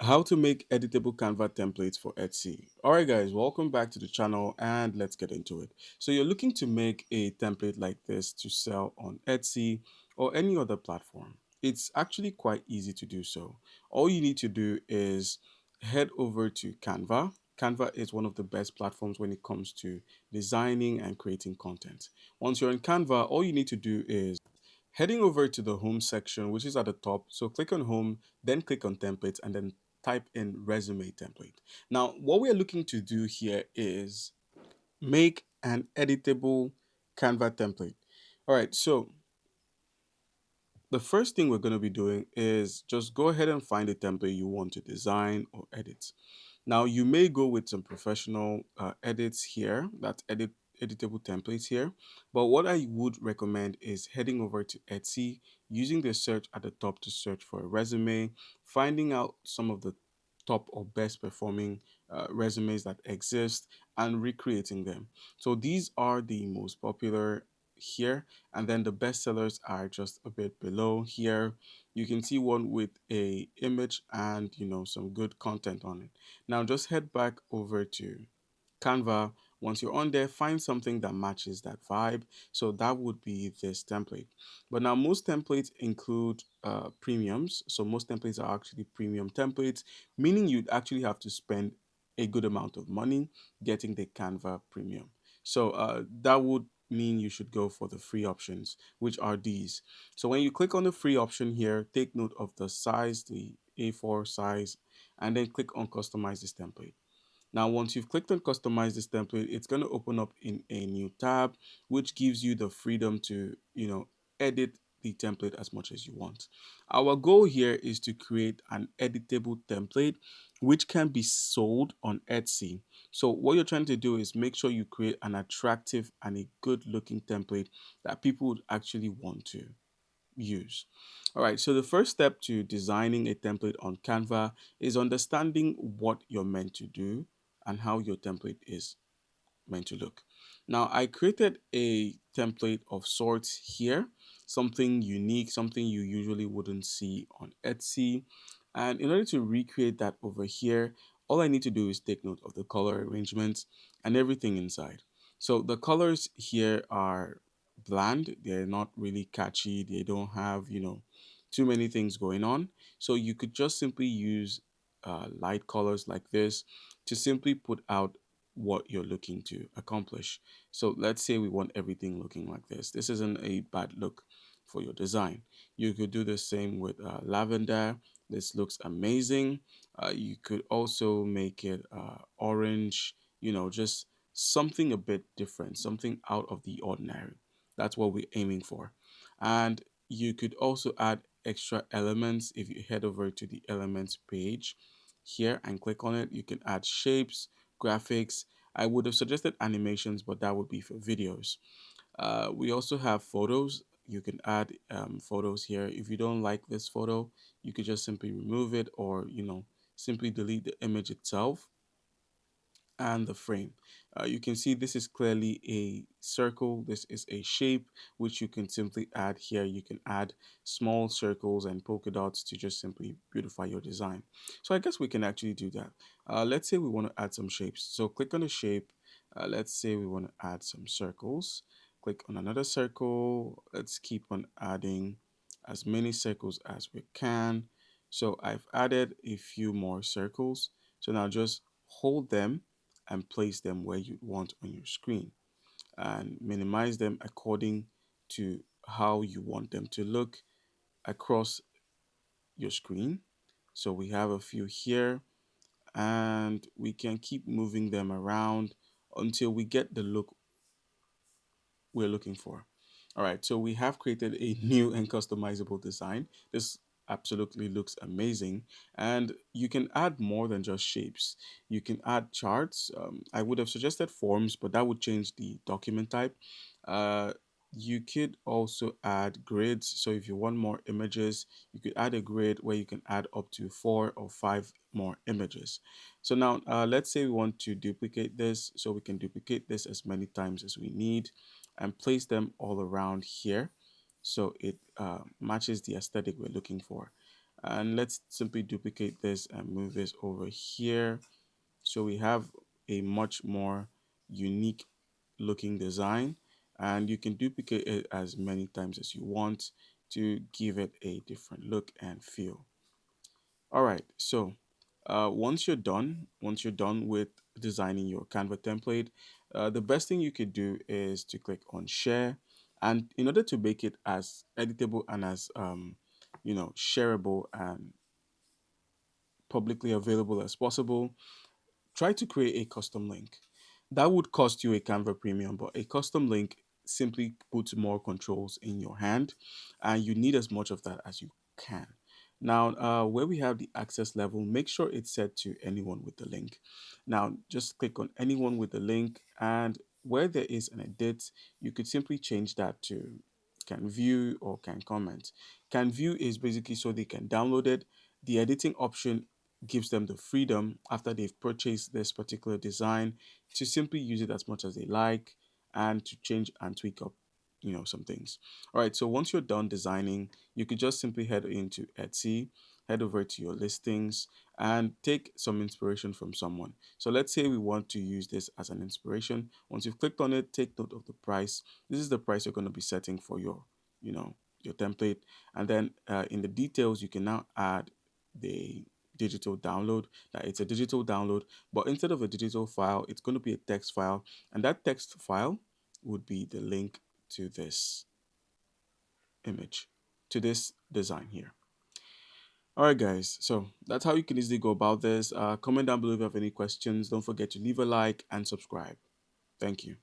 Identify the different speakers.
Speaker 1: How to make editable Canva templates for Etsy. All right, guys, welcome back to the channel and let's get into it. So you're looking to make a template like this to sell on Etsy or any other platform. It's actually quite easy to do so. All you need to do is head over to Canva. Canva is one of the best platforms when it comes to designing and creating content. Once you're in Canva, all you need to do is heading over to the home section, which is at the top. So click on home, then click on templates, and then type in resume template. Now, what we're looking to do here is make an editable Canva template. All right, so the first thing we're going to be doing is just go ahead and find a template you want to design or edit. Now, you may go with some professional edits here, that editable templates here. But what I would recommend is heading over to Etsy, using the search at the top to search for a resume, finding out some of the top or best performing resumes that exist and recreating them. So these are the most popular here, and then the best sellers are just a bit below here. You can see one with a image and some good content on it. Now just head back over to Canva. Once you're on there, find something that matches that vibe. So that would be this template. But now most templates include premiums. So most templates are actually premium templates, meaning you'd actually have to spend a good amount of money getting the Canva premium. So that would mean you should go for the free options, which are these. So when you click on the free option here, take note of the size, the A4 size, and then click on customize this template. Now, once you've clicked on customize this template, it's going to open up in a new tab, which gives you the freedom to, edit the template as much as you want. Our goal here is to create an editable template, which can be sold on Etsy. So what you're trying to do is make sure you create an attractive and a good looking template that people would actually want to use. All right, so the first step to designing a template on Canva is understanding what you're meant to do and how your template is meant to look. Now, I created a template of sorts here, something unique, something you usually wouldn't see on Etsy. And in order to recreate that over here, all I need to do is take note of the color arrangements and everything inside. So the colors here are bland, they're not really catchy, they don't have, too many things going on. So you could just simply use light colors like this to simply put out what you're looking to accomplish. So let's say we want everything looking like this. This isn't a bad look for your design. You could do the same with lavender. This looks amazing. You could also make it orange, just something a bit different, something out of the ordinary. That's what we're aiming for. And you could also add extra elements if you head over to the elements page here and click on it. You can add shapes, graphics. I would have suggested animations, but that would be for videos. We also have photos. You can add photos here. If you don't like this photo, you could just simply remove it or, simply delete the image itself and the frame. You can see this is clearly a circle. This is a shape which you can simply add here. You can add small circles and polka dots to just simply beautify your design. So I guess we can actually do that. Let's say we want to add some shapes. So click on the shape. Let's say we want to add some circles. Click on another circle. Let's keep on adding as many circles as we can. So I've added a few more circles. So now just hold them and place them where you want on your screen and minimize them according to how you want them to look across your screen. So we have a few here and we can keep moving them around until we get the look we're looking for. All right, so we have created a new and customizable design. This absolutely looks amazing. And you can add more than just shapes. You can add charts. I would have suggested forms, but that would change the document type. Uh, you could also add grids. So if you want more images, you could add a grid where you can add up to 4 or 5 more images. So now let's say we want to duplicate this. So we can duplicate this as many times as we need and place them all around here so it matches the aesthetic we're looking for. And let's simply duplicate this and move this over here. So we have a much more unique looking design, and you can duplicate it as many times as you want to give it a different look and feel. All right, so once you're done with designing your Canva template, the best thing you could do is to click on share. And in order to make it as editable and as shareable and publicly available as possible, try to create a custom link. That would cost you a Canva premium, but a custom link simply puts more controls in your hand, and you need as much of that as you can. Now, where we have the access level, make sure it's set to anyone with the link. Now, just click on anyone with the link, and where there is an edit, you could simply change that to can view or can comment. Can view is basically so they can download it. The editing option gives them the freedom after they've purchased this particular design to simply use it as much as they like and to change and tweak up some things. All right, so once you're done designing, you could just simply head into Etsy, head over to your listings, and take some inspiration from someone. So let's say we want to use this as an inspiration. Once you've clicked on it, take note of the price. This is the price you're going to be setting for you know your template. And then in the details, you can now add the digital download. That it's a digital download, but instead of a digital file, it's going to be a text file, and that text file would be the link to this image, to this design here. All right, guys, so that's how you can easily go about this. Comment down below if you have any questions. Don't forget to leave a like and subscribe. Thank you.